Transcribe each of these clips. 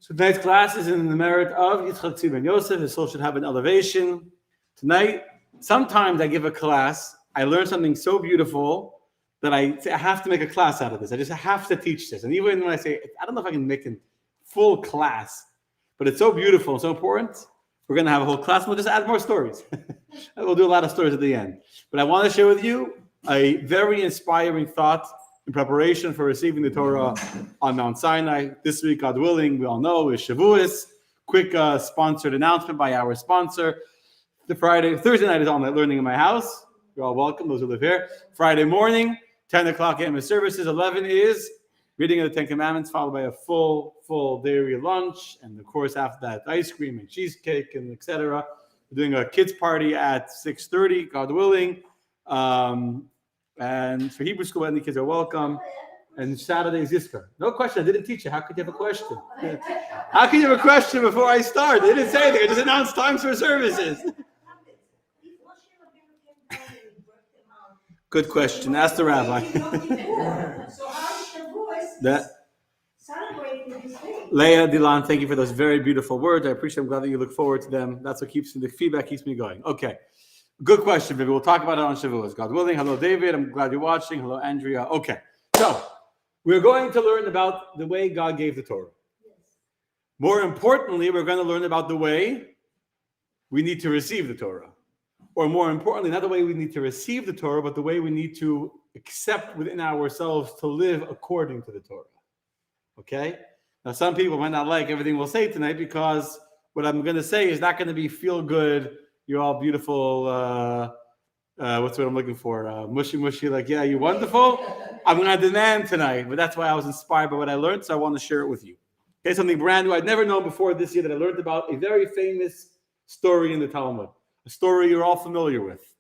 So tonight's class is in the merit of Yitzchak Tzvi Ben Yosef. His soul should have an elevation. Tonight, sometimes I give a class, I learn something so beautiful that I have to make a class out of this. I just have to teach this. And even when I say, I don't know if I can make a full class, but it's so beautiful and so important, we're going to have a whole class. We'll just add more stories. We'll do a lot of stories at the end. But I want to share with you a very inspiring thought in preparation for receiving the Torah on Mount Sinai. This week, God willing, we all know, is Shavuos. Quick sponsored announcement by our sponsor. Thursday night is all night learning in my house. You're all welcome, those who live here. Friday morning, 10 o'clock a.m. services. 11 is reading of the Ten Commandments, followed by a full dairy lunch. And of course, after that, ice cream and cheesecake and etc. We're doing a kids party at 6:30, God willing. And for Hebrew school, any kids are welcome. And Saturday is Yizkar. No question. I didn't teach you. How could you have a question? How can you have a question before I start? I didn't say anything. I just announced times for services. Good question. Ask the rabbi. Leah, Dilan, thank you for those very beautiful words. I appreciate. I'm glad that you look forward to them. That's what keeps the feedback keeps me going. Okay. Good question, Vivi. We'll talk about it on Shavuos. God willing. Hello, David. I'm glad you're watching. Hello, Andrea. Okay. So, we're going to learn about the way God gave the Torah. More importantly, we're going to learn about the way we need to receive the Torah. Or more importantly, not the way we need to receive the Torah, but the way we need to accept within ourselves to live according to the Torah. Okay? Now, some people might not like everything we'll say tonight because what I'm going to say is not going to be feel good. You're all beautiful. What's what I'm looking for? Mushy, like, yeah, you're wonderful. I'm going to demand tonight, but that's why I was inspired by what I learned, so I want to share it with you. Okay, something brand new I'd never known before this year that I learned about a very famous story in the Talmud, a story you're all familiar with.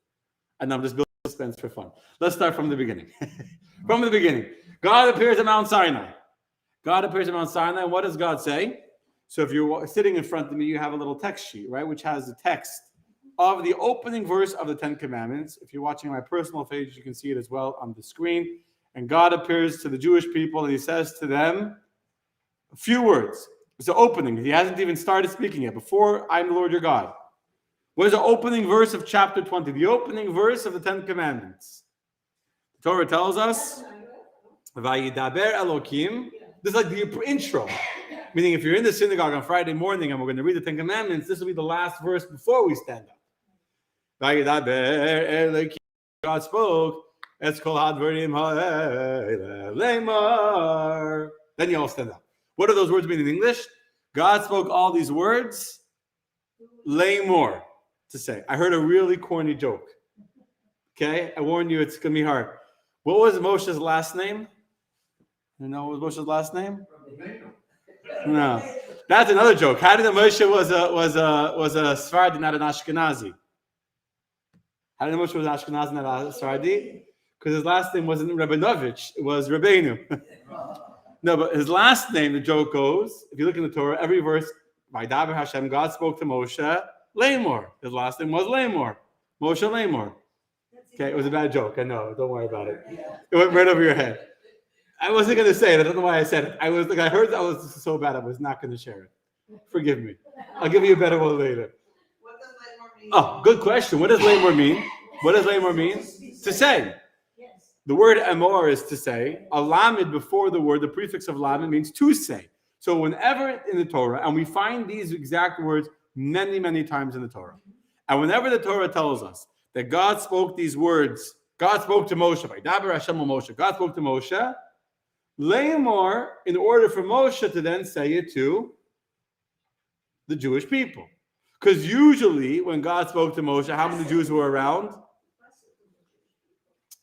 And I'm just building suspense for fun. Let's start from the beginning. From the beginning. God appears at Mount Sinai. And what does God say? So if you're sitting in front of me, you have a little text sheet, right, which has the text of the opening verse of the Ten Commandments. If you're watching my personal page, you can see it as well on the screen. And God appears to the Jewish people and he says to them a few words. It's the opening. He hasn't even started speaking yet. Before, I'm the Lord your God. What is the opening verse of chapter 20? The opening verse of the Ten Commandments. The Torah tells us, Vayidaber Elokim. This is like the intro. Meaning if you're in the synagogue on Friday morning and we're going to read the Ten Commandments, this will be the last verse before we stand up. God spoke. Then you all stand up. What do those words mean in English? God spoke all these words. Lay more to say. I heard a really corny joke. Okay, I warn you, it's going to be hard. What was Moshe's last name? You know what was Moshe's last name? No, that's another joke. How did Moshe was a Sephardi, not an Ashkenazi? How did Moshe was an Ashkenazi, not a Sephardi? Because his last name wasn't Rabinovich, it was Rabbeinu. No, but his last name, the joke goes, if you look in the Torah, every verse, by Daber Hashem, God spoke to Moshe, Lamor. His last name was Lamor. Moshe Lamor. Okay, it was a bad joke. I know. Don't worry about it. It went right over your head. I wasn't going to say it. I don't know why I said it. I heard that was so bad, I was not going to share it. Forgive me. I'll give you a better one later. What does Lamor mean? Oh, good question. What does Lamor mean? What does Lamor mean? To say. The word amor is to say. A lamed before the word, the prefix of lamed means to say. So whenever in the Torah, and we find these exact words many, many times in the Torah, and whenever the Torah tells us that God spoke these words, God spoke to Moshe, God spoke to Moshe, Lamor, in order for Moshe to then say it to the Jewish people. Because usually when God spoke to Moshe, how many Jews were around?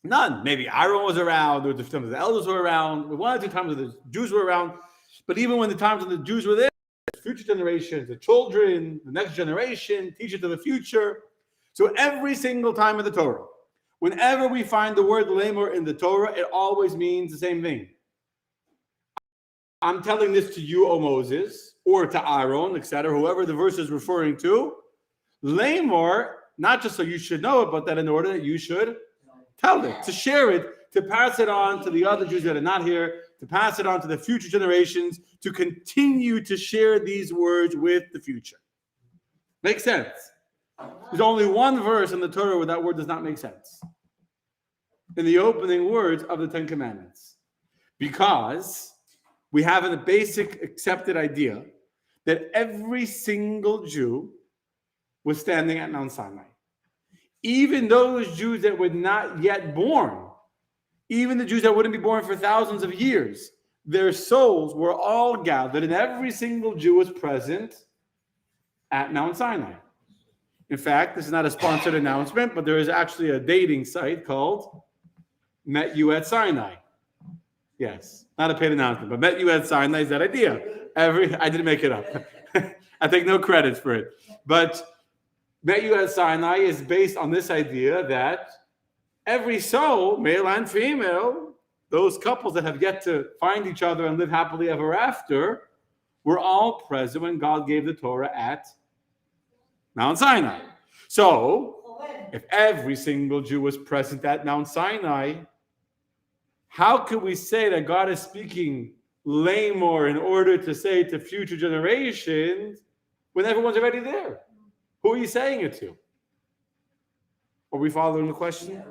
None. Maybe Aaron was around, or the times the elders were around, one or two times the Jews were around. But even when the times when the Jews were there, the future generations, the children, the next generation, teach it to the future. So every single time in the Torah, whenever we find the word Lamor in the Torah, it always means the same thing. I'm telling this to you, O Moses, or to Aaron, etc., whoever the verse is referring to. Lamor, not just so you should know it, but that in order that you should tell it, to share it, to pass it on to the other Jews that are not here, to pass it on to the future generations, to continue to share these words with the future. Makes sense? There's only one verse in the Torah where that word does not make sense. In the opening words of the Ten Commandments. Because we have a basic accepted idea that every single Jew was standing at Mount Sinai. Even those Jews that were not yet born, even the Jews that wouldn't be born for thousands of years, their souls were all gathered, and every single Jew was present at Mount Sinai. In fact, this is not a sponsored announcement, but there is actually a dating site called Met You at Sinai. Yes, not a paid announcement, but Met You at Sinai is that idea. I didn't make it up. I take no credit for it. But Met You at Sinai is based on this idea that every soul, male and female, those couples that have yet to find each other and live happily ever after, were all present when God gave the Torah at Mount Sinai. So, if every single Jew was present at Mount Sinai, how could we say that God is speaking lamor in order to say to future generations when everyone's already there? Who are you saying it to? Are we following the question?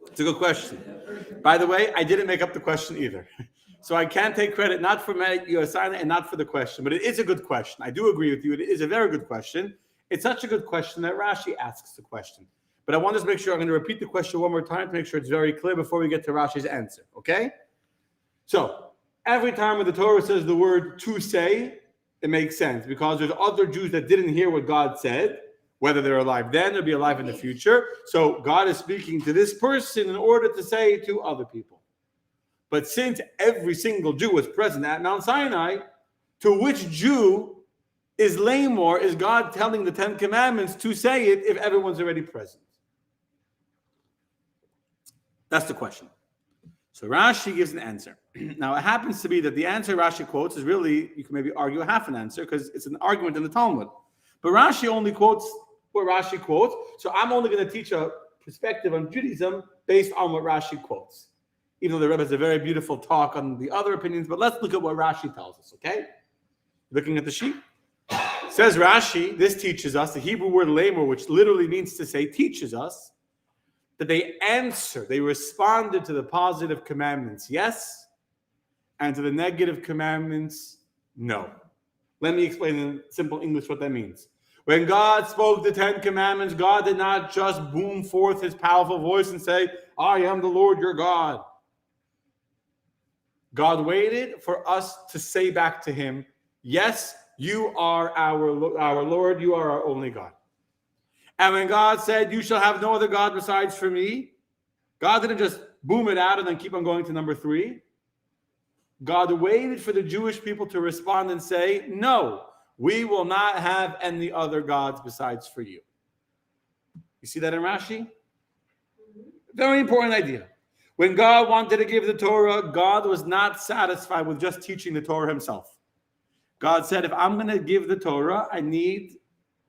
It's a good question. By the way, I didn't make up the question either. So I can't take credit not for your Sinai and not for the question, but it is a good question. I do agree with you. It is a very good question. It's such a good question that Rashi asks the question. But I want to make sure, I'm going to repeat the question one more time to make sure it's very clear before we get to Rashi's answer, okay? So, every time when the Torah says the word to say, it makes sense because there's other Jews that didn't hear what God said, whether they're alive then or be alive in the future. So, God is speaking to this person in order to say to other people. But since every single Jew was present at Mount Sinai, to which Jew is lamor, is God telling the Ten Commandments to say it if everyone's already present? That's the question. So Rashi gives an answer. Now, it happens to be that the answer Rashi quotes is really, you can maybe argue a half an answer because it's an argument in the Talmud. But Rashi only quotes what Rashi quotes. So I'm only going to teach a perspective on Judaism based on what Rashi quotes. Even though the Rebbe has a very beautiful talk on the other opinions, but let's look at what Rashi tells us, okay? Looking at the sheet. Says Rashi, this teaches us, the Hebrew word lamor, which literally means to say, teaches us, that they responded to the positive commandments, yes, and to the negative commandments, no. Let me explain in simple English what that means. When God spoke the Ten Commandments, God did not just boom forth his powerful voice and say, I am the Lord your God. God waited for us to say back to him, yes, you are our Lord, you are our only God. And when God said, you shall have no other God besides for me, God didn't just boom it out and then keep on going to number 3. God waited for the Jewish people to respond and say, no, we will not have any other gods besides for you. You see that in Rashi? Very important idea. When God wanted to give the Torah, God was not satisfied with just teaching the Torah himself. God said, if I'm going to give the Torah, I need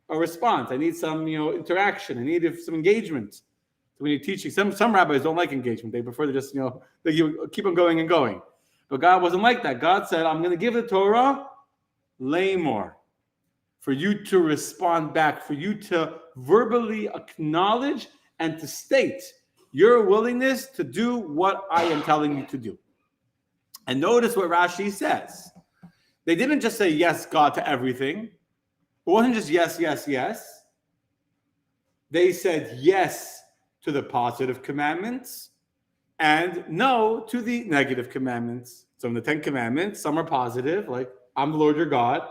a response. I need some, interaction. I need some engagement. So when you're teaching, some rabbis don't like engagement. They prefer to just, they keep on going and going. But God wasn't like that. God said, I'm going to give the Torah lamor, for you to respond back, for you to verbally acknowledge and to state your willingness to do what I am telling you to do. And notice what Rashi says. They didn't just say yes, God, to everything. It wasn't just yes, yes, yes. They said yes to the positive commandments and no to the negative commandments. So in the 10 commandments, some are positive, like I'm the Lord your God,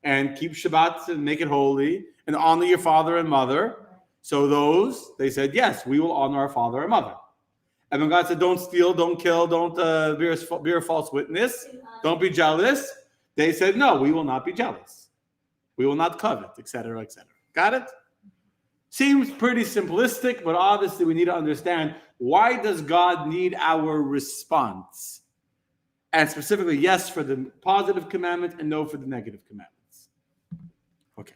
and keep Shabbat and make it holy, and honor your father and mother. So those, they said, yes, we will honor our father and mother. And when God said, don't steal, don't kill, don't bear a false witness, don't be jealous, they said, no, we will not be jealous. We will not covet, etc., etc. Got it? Seems pretty simplistic, but obviously we need to understand, why does God need our response? And specifically, yes for the positive commandment and no for the negative commandments. Okay.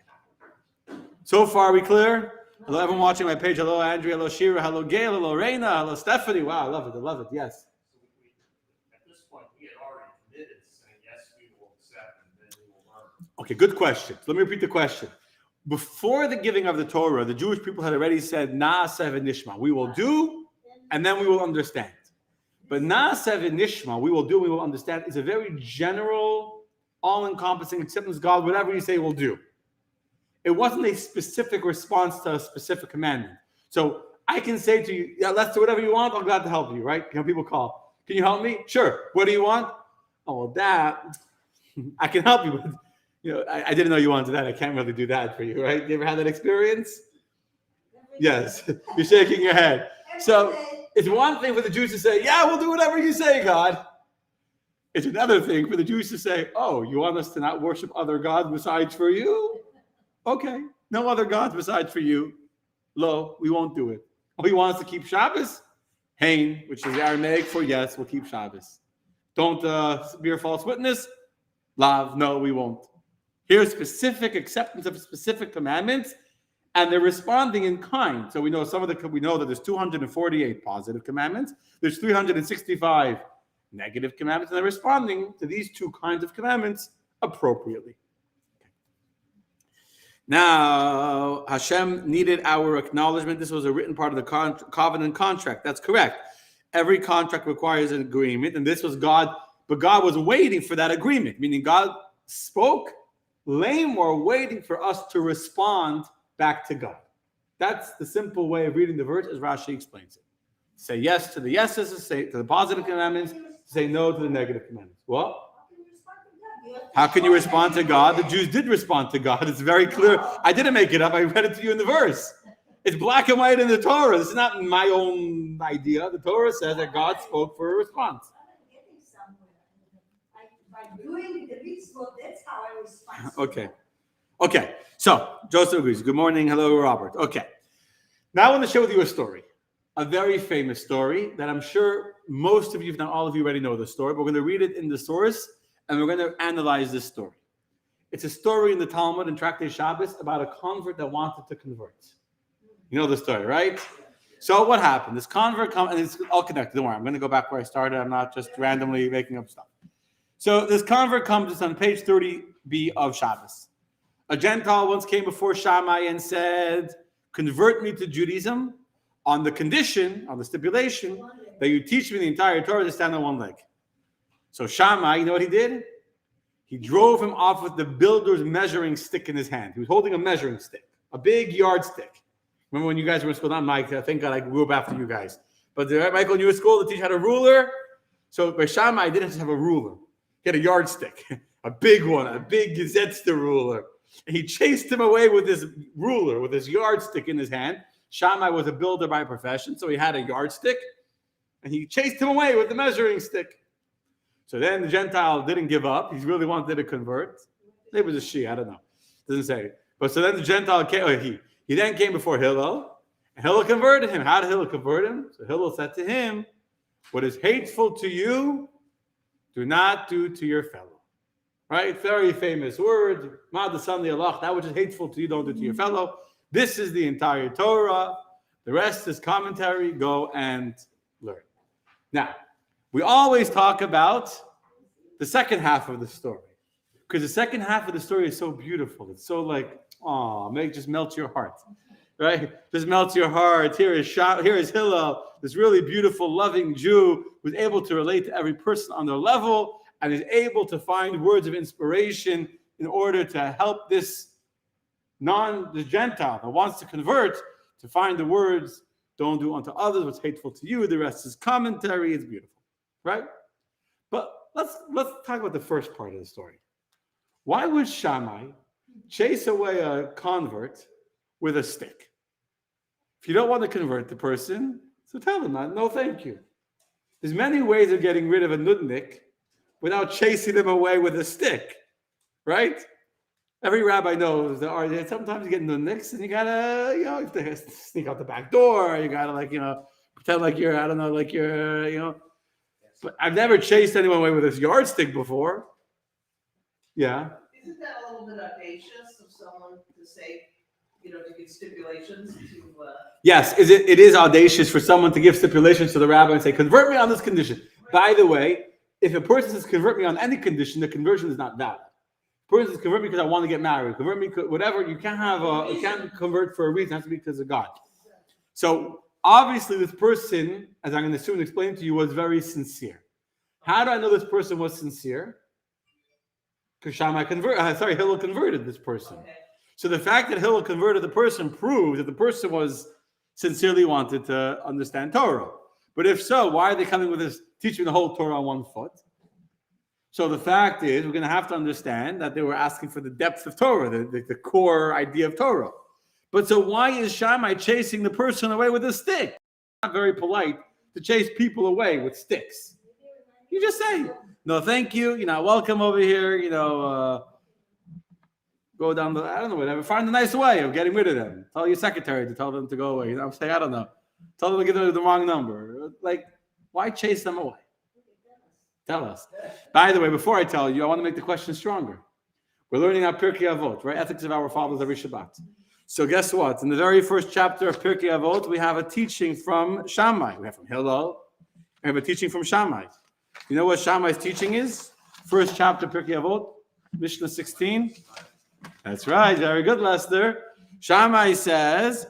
So far, are we clear? Hello, everyone watching my page. Hello, Andrea. Hello, Shira. Hello, Gail. Hello, Reina. Hello, Stephanie. Wow, I love it. I love it. Yes. At this point, we had Okay, good question. So let me repeat the question. Before the giving of the Torah, the Jewish people had already said, Na'aseh v'nishma. We will do, and then we will understand. But Na'aseh v'nishma, we will do, we will understand, is a very general, all-encompassing acceptance. God, whatever you say, we'll do. It wasn't a specific response to a specific commandment. So I can say to you, yeah, let's do whatever you want. I'm glad to help you, right? You know, people call. Can you help me? Sure. What do you want? Oh, well, that I can help you with. You know, I didn't know you wanted that. I can't really do that for you, right? You ever had that experience? Yes. You're shaking your head. So it's one thing for the Jews to say, yeah, we'll do whatever you say, God. It's another thing for the Jews to say, oh, you want us to not worship other gods besides for you? Okay. No other gods besides for you. Lo, we won't do it. Oh, he wants to keep Shabbos? Hain, which is the Aramaic for yes, we'll keep Shabbos. Don't bear false witness? Lav, no, we won't. Here's specific acceptance of specific commandments, and they're responding in kind. So we know we know that there's 248 positive commandments, there's 365 negative commandments, and they're responding to these two kinds of commandments appropriately. Now, Hashem needed our acknowledgement. This was a written part of the covenant contract. That's correct. Every contract requires an agreement, and this was God, but God was waiting for that agreement, meaning God spoke, lame were waiting for us to respond back to God. That's the simple way of reading the verse as Rashi explains it. Say yes to the yeses, say to the positive commandments, say no to the negative commandments. What? How can you respond to God? The Jews did respond to God. It's very clear. I didn't make it up. I read it to you in the verse. It's black and white in the Torah. This is not my own idea. The Torah says that God spoke for a response. Doing the mitzvot, that's how I respond. Okay. So Joseph agrees. Good morning. Hello, Robert. Okay. Now I want to share with you a story, a very famous story that I'm sure most of you, if not all of you, already know the story. But we're going to read it in the source, and we're going to analyze this story. It's a story in the Talmud and Tractate Shabbos about a convert that wanted to convert. You know the story, right? So what happened? This convert comes, and it's all connected. Don't worry. I'm going to go back where I started. I'm not just randomly making up stuff. So this convert comes, it's on page 30b of Shabbos. A Gentile once came before Shammai and said, convert me to Judaism on the condition, on the stipulation, that you teach me the entire Torah to stand on one leg. So Shammai, you know what he did? He drove him off with the builder's measuring stick in his hand. He was holding a measuring stick, a big yardstick. Remember when you guys were in school? Not Mike, thank God I grew up after you guys. But Michael, when you were in school, the teacher had a ruler. So by Shammai didn't just have a ruler. He had a yardstick, a big one, a big Gesetzter ruler. And he chased him away with this ruler, with his yardstick in his hand. Shammai was a builder by profession, so he had a yardstick. And he chased him away with the measuring stick. So then the Gentile didn't give up. He really wanted to convert. Maybe it was a she, I don't know. Doesn't say. But so then the Gentile came, he then came before Hillel. And Hillel converted him. How did Hillel convert him? So Hillel said to him, what is hateful to you, do not do to your fellow. Right? Very famous word. That which is hateful to you, don't do to your fellow. This is the entire Torah. The rest is commentary. Go and learn. Now, we always talk about the second half of the story. Because the second half of the story is so beautiful. It's so like, just melts your heart. Right? Just melts your heart. Here is Hillel, this really beautiful, loving Jew who's able to relate to every person on their level and is able to find words of inspiration in order to help this Gentile that wants to convert to find the words, don't do unto others what's hateful to you. The rest is commentary. It's beautiful. Right? But let's talk about the first part of the story. Why would Shammai chase away a convert with a stick? If you don't want to convert the person, so tell them that. No, thank you. There's many ways of getting rid of a nudnik without chasing them away with a stick, right? Every rabbi knows that sometimes you get nudniks and you gotta, you have to sneak out the back door. You gotta pretend like you're, But I've never chased anyone away with this yardstick before. Yeah. Isn't that a little bit audacious of someone to say, to give stipulations to? Yes, it is audacious for someone to give stipulations to the rabbi and say, convert me on this condition. Right. By the way, if a person says convert me on any condition, the conversion is not valid. person says, convert me because I want to get married. Convert me, whatever. You can't convert for a reason. It has to be because of God. So obviously, this person, as I'm going to soon explain to you, was very sincere. How do I know this person was sincere? Because Hillel converted this person. Okay. So the fact that Hillel converted the person proves that the person was sincerely wanted to understand Torah. But if so, why are they coming with this, teaching the whole Torah on one foot? So the fact is, we're going to have to understand that they were asking for the depth of Torah, the core idea of Torah. But so why is Shammai chasing the person away with a stick? It's not very polite to chase people away with sticks. You just say, no, thank you. You're not welcome over here. Go down I don't know, whatever. Find a nice way of getting rid of them. Tell your secretary to tell them to go away. You know what I'm saying? I don't know. Tell them to give them the wrong number. Like, why chase them away? Tell us. By the way, before I tell you, I want to make the question stronger. We're learning our Pirkei Avot, right? Ethics of our fathers every Shabbat. So guess what? In the very first chapter of Pirkei Avot, we have a teaching from Shammai. We have from Hillel. We have a teaching from Shammai. You know what Shammai's teaching is? First chapter, Pirkei Avot, Mishnah 16. That's right. Very good, Lester. Shammai says,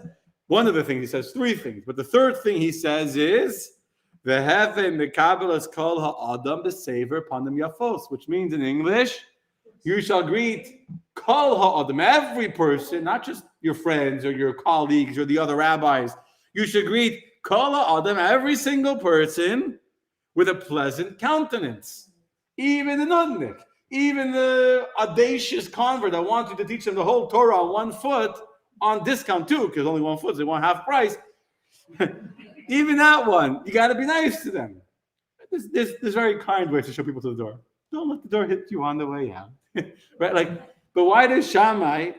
one of the things, he says three things, but the third thing he says is, V'heve mekabelas kol ha'adam b'sever panim yafos, which means in English, you shall greet kol ha'adam, every person, not just your friends or your colleagues or the other rabbis. You should greet kol ha'adam, every single person, with a pleasant countenance. Even the nudnik, even the audacious convert that wants you to teach them the whole Torah on 1 foot, on discount too, because only 1 foot, so they want half price. Even that one, you got to be nice to them. There's very kind ways to show people to the door. Don't let the door hit you on the way out. Right? But why does Shammai,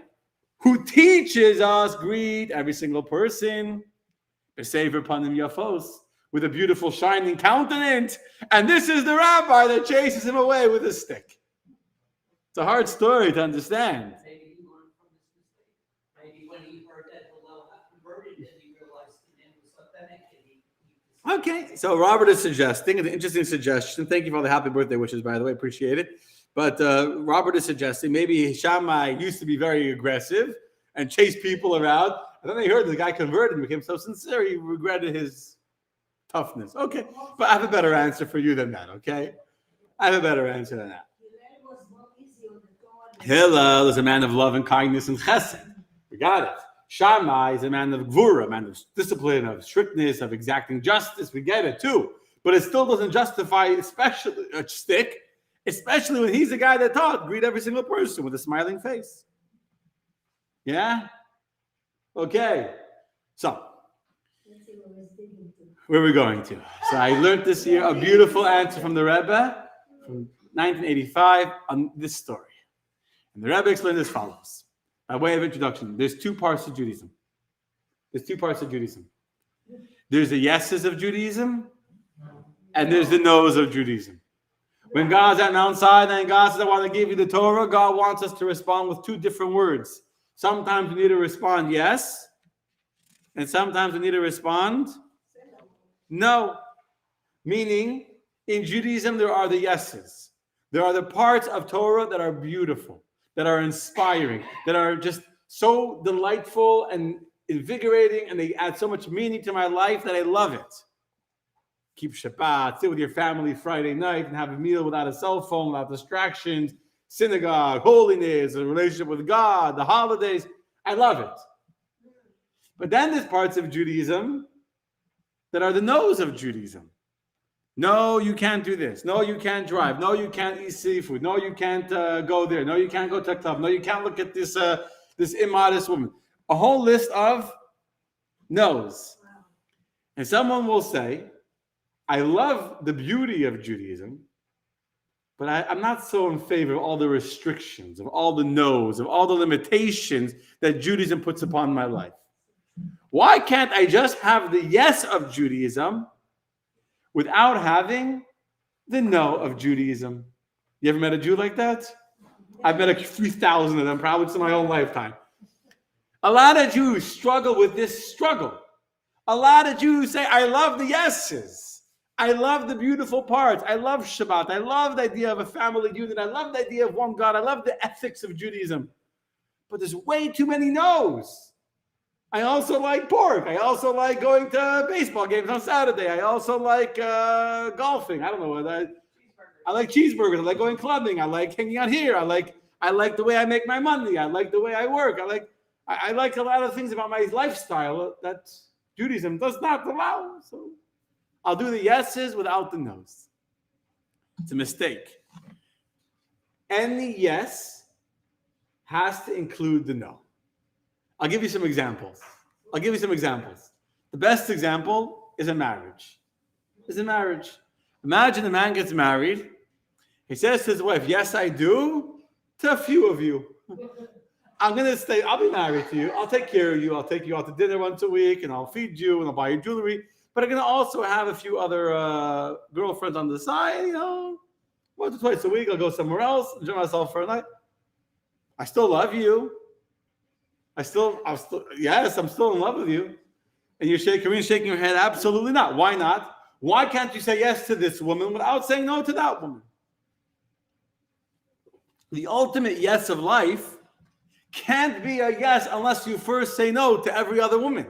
who teaches us, greet every single person, b'sever panim yafos, with a beautiful shining countenance, and this is the rabbi that chases him away with a stick? It's a hard story to understand. Maybe he learned from his mistake. Maybe when he heard that Hillel had converted, and he realized the name was authentic, and Okay, so Robert is suggesting, an interesting suggestion. Thank you for all the happy birthday wishes, by the way, appreciate it. But Robert is suggesting maybe Shammai used to be very aggressive and chase people around, and then they heard the guy converted and became so sincere, he regretted his toughness. Okay, but I have a better answer for you than that, okay? I have a better answer than that. Hillel is a man of love and kindness and chesed. We got it. Shammai is a man of gvura, a man of discipline, of strictness, of exacting justice. We get it too. But it still doesn't justify especially a stick, especially when he's the guy that taught, greet every single person with a smiling face. Yeah? Okay. So, where are we going to? So I learned this year a beautiful answer from the Rebbe from 1985 on this story. And the Rebbe explained as follows. By way of introduction, there's 2 parts of Judaism. There's the yeses of Judaism, and there's the no's of Judaism. When God's at Mount Sinai and God says, I want to give you the Torah, God wants us to respond with 2 different words. Sometimes we need to respond yes, and sometimes we need to respond no. Meaning, in Judaism, there are the yeses. There are the parts of Torah that are beautiful, that are inspiring, that are just so delightful and invigorating, and they add so much meaning to my life that I love it. Keep Shabbat, sit with your family Friday night and have a meal without a cell phone, without distractions, synagogue, holiness, a relationship with God, the holidays. I love it. But then there's parts of Judaism that are the no's of Judaism. No, you can't do this. No, you can't drive. No, you can't eat seafood. No, you can't go there. No, you can't go to a club. No, you can't look at this immodest woman. A whole list of no's. And someone will say, I love the beauty of Judaism, but I'm not so in favor of all the restrictions, of all the no's, of all the limitations that Judaism puts upon my life. Why can't I just have the yes of Judaism without having the no of Judaism? You ever met a Jew like that? I've met 3,000 of them, probably just in my own lifetime. A lot of Jews struggle with this struggle. A lot of Jews say, I love the yeses. I love the beautiful parts. I love Shabbat. I love the idea of a family unit. I love the idea of one God. I love the ethics of Judaism. But there's way too many no's. I also like pork. I also like going to baseball games on Saturday. I also like golfing. I don't know what I like cheeseburgers. I like going clubbing. I like hanging out here. I like the way I make my money. I like the way I work. I like a lot of things about my lifestyle that Judaism does not allow. So I'll do the yeses without the nos. It's a mistake. Any yes has to include the no. I'll give you some examples. The best example is a marriage. Imagine a man gets married. He says to his wife, yes, I do, to a few of you. I'm going to stay, I'll be married to you. I'll take care of you. I'll take you out to dinner once a week, and I'll feed you, and I'll buy you jewelry. But I'm going to also have a few other girlfriends on the side, once or twice a week. I'll go somewhere else, enjoy myself for a night. I still love you. I'm still in love with you. And you're shaking your head, absolutely not. Why not? Why can't you say yes to this woman without saying no to that woman? The ultimate yes of life can't be a yes unless you first say no to every other woman.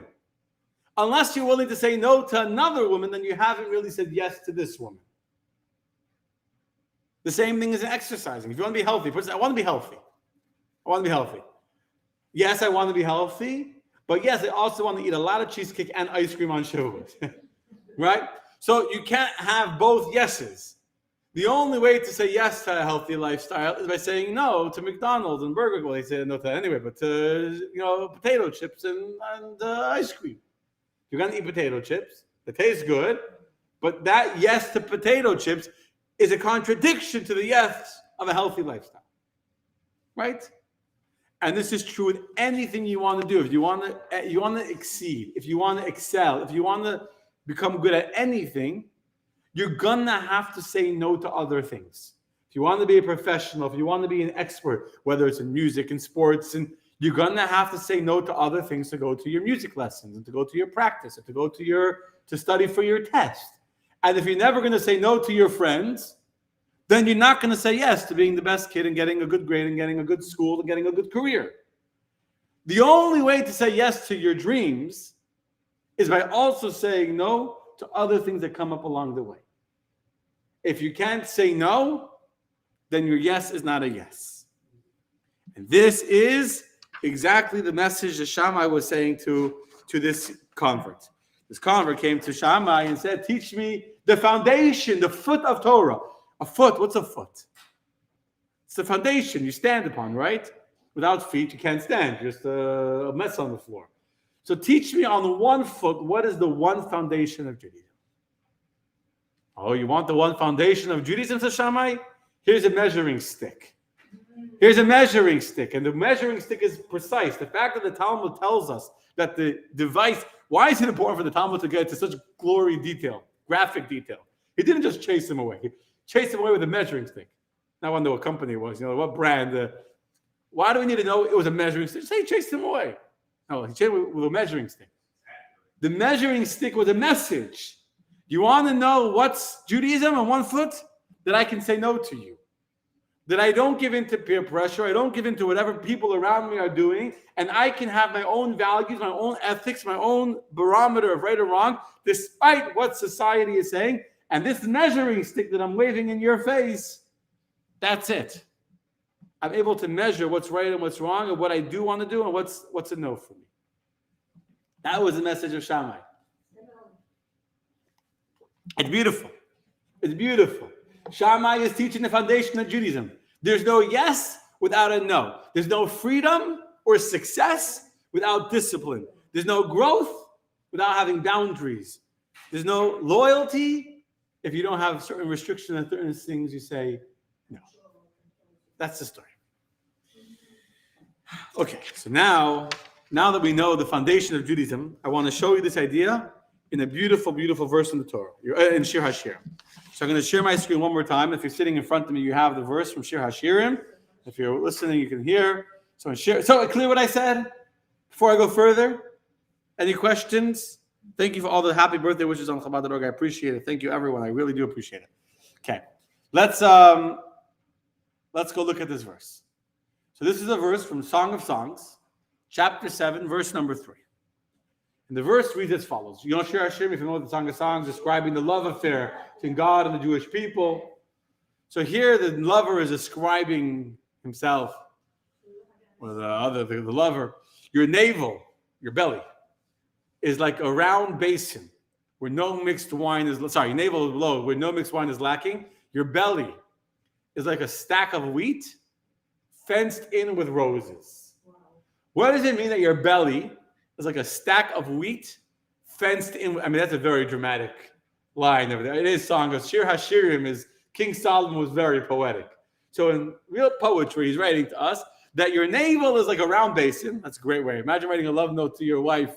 Unless you're willing to say no to another woman, then you haven't really said yes to this woman. The same thing is in exercising. If you want to be healthy, I want to be healthy. Yes, I want to be healthy, but yes, I also want to eat a lot of cheesecake and ice cream on Shavuos. Right? So you can't have both yeses. The only way to say yes to a healthy lifestyle is by saying no to McDonald's and Burger King. Well, they say no to that anyway, but to potato chips and ice cream. You're going to eat potato chips. They taste good, but that yes to potato chips is a contradiction to the yes of a healthy lifestyle. Right? And this is true with anything you want to do. If you want to exceed, if you want to excel, if you want to become good at anything, you're going to have to say no to other things. If you want to be a professional, if you want to be an expert, whether it's in music and sports, and you're going to have to say no to other things to go to your music lessons and to go to your practice and to go to study for your test. And if you're never going to say no to your friends, then you're not going to say yes to being the best kid and getting a good grade and getting a good school and getting a good career. The only way to say yes to your dreams is by also saying no to other things that come up along the way. If you can't say no, then your yes is not a yes. And this is exactly the message that Shammai was saying to this convert. This convert came to Shammai and said, teach me the foundation, the foot of Torah. A foot, what's a foot? It's the foundation you stand upon, right? Without feet, you can't stand. You're just a mess on the floor. So teach me on one foot, what is the one foundation of Judaism? Oh, you want the one foundation of Judaism, says Shammai? Here's a measuring stick. And the measuring stick is precise. The fact that the Talmud tells us that the device, why is it important for the Talmud to get to such glory detail, graphic detail? He didn't just chase him away. He chased him away with a measuring stick. I wonder what company it was, what brand. Why do we need to know it was a measuring stick? Say he chased him away. No, he chased him with a measuring stick. The measuring stick was a message. You want to know what's Judaism on one foot? That I can say no to you. That I don't give in to peer pressure. I don't give in to whatever people around me are doing. And I can have my own values, my own ethics, my own barometer of right or wrong, despite what society is saying. And this measuring stick that I'm waving in your face, that's it. I'm able to measure what's right and what's wrong and what I do want to do and what's a no for me. That was the message of Shammai. It's beautiful. Shammai is teaching the foundation of Judaism. There's no yes without a no. There's no freedom or success without discipline. There's no growth without having boundaries. There's no loyalty if you don't have certain restrictions and certain things you say no. That's the story. Okay, so now that we know the foundation of Judaism, I want to show you this idea in a beautiful, beautiful verse in the Torah, in Shir HaShirim. So I'm going to share my screen one more time. If you're sitting in front of me, you have the verse from Shir HaShirim. If you're listening, you can hear. So clear what I said? Before I go further, any questions? Thank you for all the happy birthday wishes on Chabad.org. I appreciate it. Thank you, everyone. I really do appreciate it. Okay, let's go look at this verse. So this is a verse from Song of Songs, chapter 7, verse number 3. And the verse reads as follows. You know, Shir Hashim, if you know the Song of Songs, describing the love affair between God and the Jewish people. So here the lover is ascribing himself, or the lover, your navel, your belly, is like a round basin where no mixed wine is, sorry, navel is low, where no mixed wine is lacking. Your belly is like a stack of wheat fenced in with roses. What does it mean that your belly is like a stack of wheat fenced in? I mean, that's a very dramatic line over there. It is Song of Shir Hashirim is King Solomon was very poetic. So in real poetry, he's writing to us that your navel is like a round basin. That's a great way. Imagine writing a love note to your wife.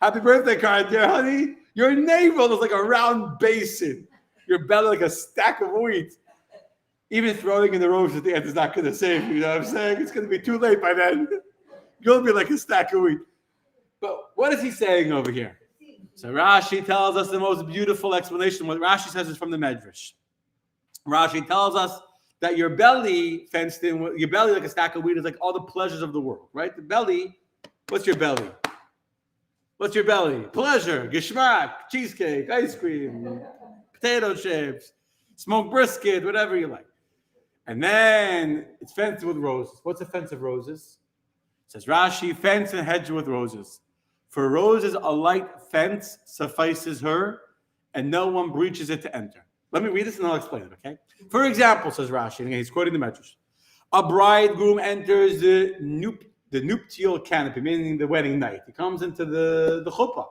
Happy birthday card, dear honey. Your navel is like a round basin. Your belly like a stack of wheat. Even throwing in the roses at the end is not going to save you. You know what I'm saying? It's going to be too late by then. You'll be like a stack of wheat. But what is he saying over here? So Rashi tells us the most beautiful explanation. What Rashi says is from the Medrash. Rashi tells us that your belly fenced in, your belly like a stack of wheat is like all the pleasures of the world, right? The belly, what's your belly? What's your belly? Pleasure, geschmack, cheesecake, ice cream, potato chips, smoked brisket, whatever you like. And then it's fenced with roses. What's a fence of roses? It says Rashi, fence and hedge with roses. For roses, a light fence suffices her, and no one breaches it to enter. Let me read this and I'll explain it, okay? For example, says Rashi, and he's quoting the Medrash, a bridegroom enters the nuptial canopy, meaning the wedding night. He comes into the chuppah.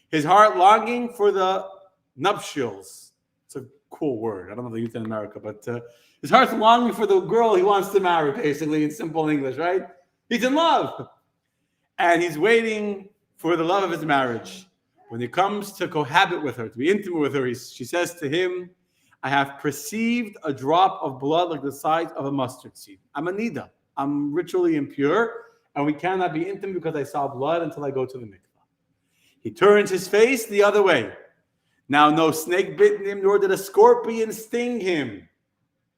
His heart longing for the nuptials. It's a cool word. I don't know if they use it in America, but his heart's longing for the girl he wants to marry, basically, in simple English, right? He's in love. And he's waiting for the love of his marriage. When he comes to cohabit with her, to be intimate with her, she says to him, I have perceived a drop of blood like the size of a mustard seed. I'm a nida. I'm ritually impure, and we cannot be intimate because I saw blood until I go to the mikvah. He turns his face the other way. Now no snake bit him, nor did a scorpion sting him.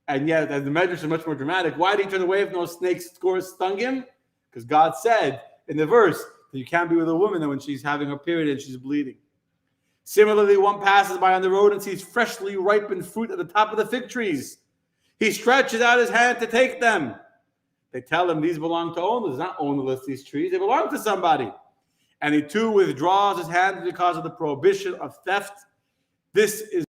And yet, as the Medrash is much more dramatic, why did he turn away if no snake stung him? Because God said in the verse that you can't be with a woman when she's having her period and she's bleeding. Similarly, one passes by on the road and sees freshly ripened fruit at the top of the fig trees. He stretches out his hand to take them. They tell him these belong to owners, not ownerless, these trees. They belong to somebody. And he too withdraws his hand because of the prohibition of theft. This is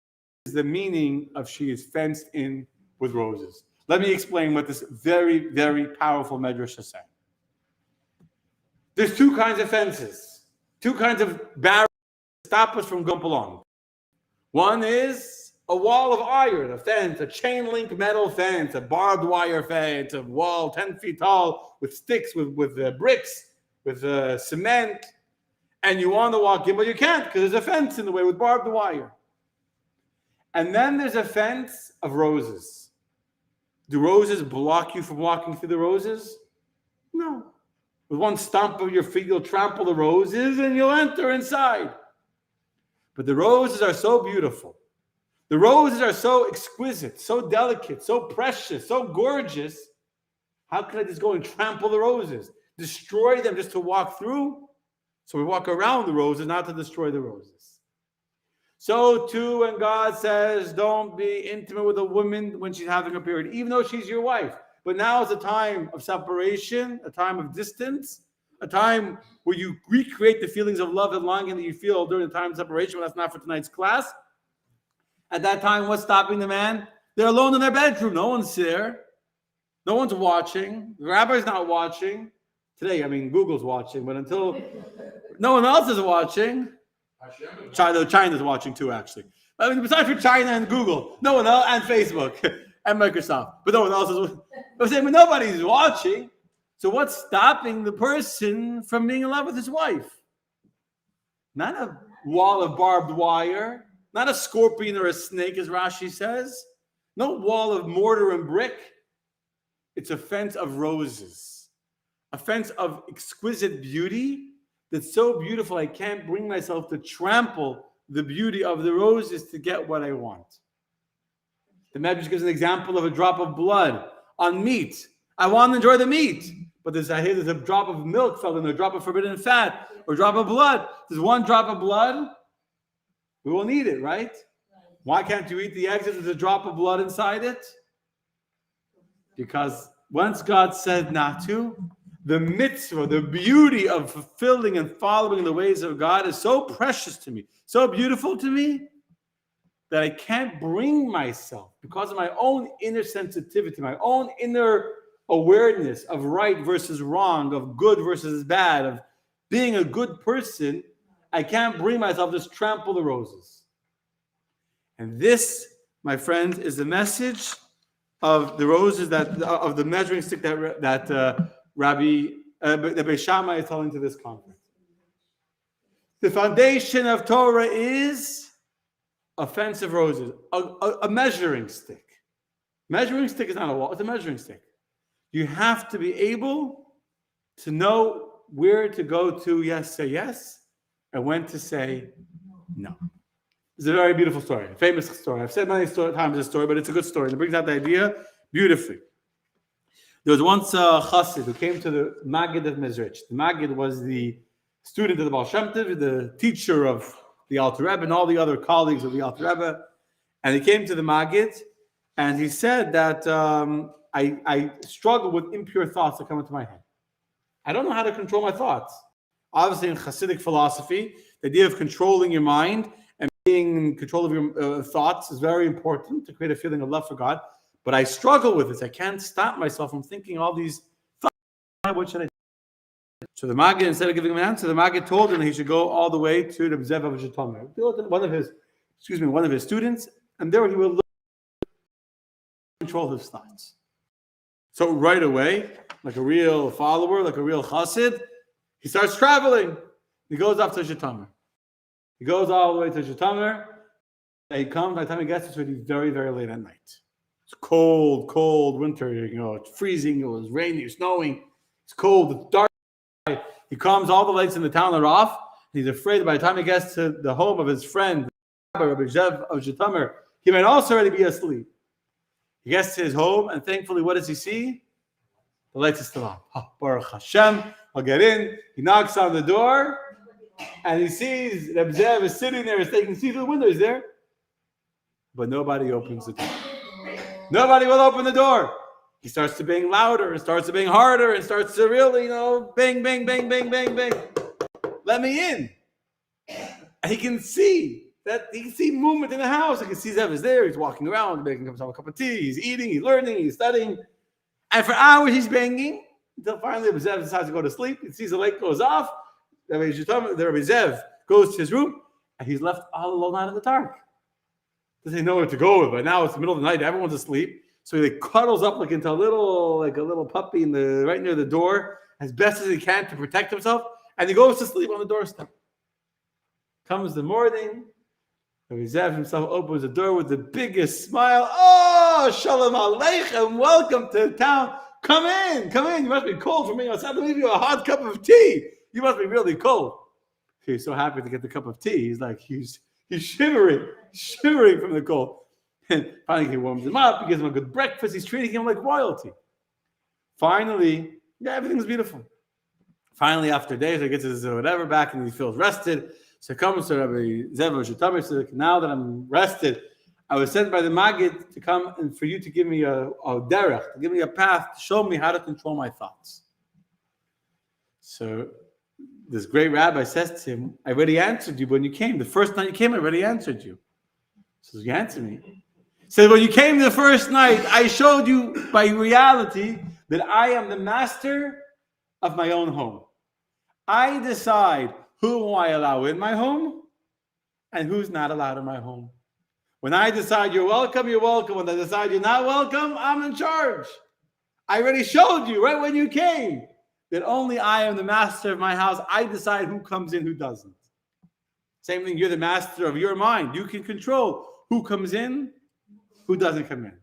the meaning of she is fenced in with roses. Let me explain what this very, very powerful Medrash is saying. There's two kinds of fences, two kinds of barriers that stop us from going along. One is a wall of iron, a fence, a chain link metal fence, a barbed wire fence, a wall 10 feet tall with sticks, with bricks, with cement, and you want to walk in, but you can't because there's a fence in the way with barbed wire. And then there's a fence of roses. Do roses block you from walking through the roses? No. With one stomp of your feet, you'll trample the roses and you'll enter inside. But the roses are so beautiful. The roses are so exquisite, so delicate, so precious, so gorgeous. How can I just go and trample the roses? Destroy them just to walk through? So we walk around the roses, not to destroy the roses. So too, when God says, don't be intimate with a woman when she's having a period, even though she's your wife. But now is a time of separation, a time of distance, a time where you recreate the feelings of love and longing that you feel during the time of separation. Well, that's not for tonight's class. At that time, what's stopping the man? They're alone in their bedroom. No one's there. No one's watching. The rabbi's not watching. Today, I mean, Google's watching, but until no one else is watching. China's watching too, actually. I mean, besides for China and Google, no one else, and Facebook and Microsoft, but no one else is. I'm saying, but nobody's watching. So what's stopping the person from being in love with his wife? Not a wall of barbed wire, not a scorpion or a snake, as Rashi says. No wall of mortar and brick. It's a fence of roses, a fence of exquisite beauty that's so beautiful I can't bring myself to trample the beauty of the roses to get what I want. The Medrash gives an example of a drop of blood on meat. I want to enjoy the meat, but there's a drop of milk fell in, a drop of forbidden fat, or a drop of blood. There's one drop of blood, we will need it, right? Why can't you eat the eggs if there's a drop of blood inside it? Because once God said not to, the mitzvah, the beauty of fulfilling and following the ways of God is so precious to me, so beautiful to me, that I can't bring myself, because of my own inner sensitivity, my own inner awareness of right versus wrong, of good versus bad, of being a good person, I can't bring myself to just trample the roses. And this, my friends, is the message of the roses, that of the measuring stick that Rabbi Shammai is telling to this conference. The foundation of Torah is offensive roses, a measuring stick. Measuring stick is not a wall, it's a measuring stick. You have to be able to know where to go to say yes, and when to say no. It's a very beautiful story, a famous story. I've said many times this story, but it's a good story. It brings out the idea beautifully. There was once a chassid who came to the Maggid of Mezrich. The Maggid was the student of the Baal Shem Tov, the teacher of the Alter Rebbe, and all the other colleagues of the Alter Rebbe. And he came to the Maggid, and he said that I struggle with impure thoughts that come into my head. I don't know how to control my thoughts. Obviously, in Hasidic philosophy, the idea of controlling your mind and being in control of your thoughts is very important to create a feeling of love for God. But I struggle with this. I can't stop myself from thinking all these thoughts. What should I do? So the Maggid, instead of giving him an answer, the Maggid told him he should go all the way to the Bzev of Zhitomer, one of his students, and there he will learn to control his thoughts. So right away, like a real follower, like a real chassid, he starts traveling. He goes up to Zhitomer. He goes all the way to Zhitomer. And he comes, by the time he gets to it, it's very, very late at night. It's cold winter, it's freezing, it was raining, it's snowing, it's cold, it's dark. He comes, all the lights in the town are off. He's afraid that by the time he gets to the home of his friend, Rabbi Zev of Zhitomer, he might also already be asleep. He gets to his home, and thankfully, what does he see? The lights are still on. Oh, Baruch Hashem, I'll get in. He knocks on the door, and he sees Rabbi Zev is sitting there, he's taking see through the window, he's there. But nobody opens the door. Nobody will open the door. He starts to bang louder and starts to bang harder and starts to really, bang, bang, bang, bang, bang, bang. Let me in. And he can see movement in the house. He can see Zev is there. He's walking around, making himself a cup of tea. He's eating, he's learning, he's studying. And for hours he's banging until finally Zev decides to go to sleep. He sees the light goes off. The Rabbi Zev goes to his room and he's left all alone out in the dark. Doesn't know where to go with, but now it's the middle of the night, everyone's asleep. So he cuddles up into a little puppy right near the door as best as he can to protect himself, and he goes to sleep on the doorstep. Comes the morning, Rabbi Zev himself opens the door with the biggest smile. Oh, Shalom Aleichem, welcome to town. Come in. You must be cold for me. I'll leave you a hot cup of tea. You must be really cold. He's so happy to get the cup of tea. He's shivering from the cold. And finally he warms him up, he gives him a good breakfast, he's treating him like royalty. Finally, everything's beautiful. Finally, after days, he gets his whatever back and he feels rested. So he comes to Rabbi Zev of Zhitomer, says, now that I'm rested, I was sent by the Maggid to come and for you to give me a derech, to give me a path, to show me how to control my thoughts. So this great rabbi says to him, I already answered you when you came. The first night you came, I already answered you. He says, you answered me. He said, when you came the first night, I showed you by reality that I am the master of my own home. I decide who I allow in my home and who's not allowed in my home. When I decide you're welcome, you're welcome. When I decide you're not welcome, I'm in charge. I already showed you right when you came that only I am the master of my house. I decide who comes in, who doesn't. Same thing, you're the master of your mind. You can control who comes in, who doesn't come in.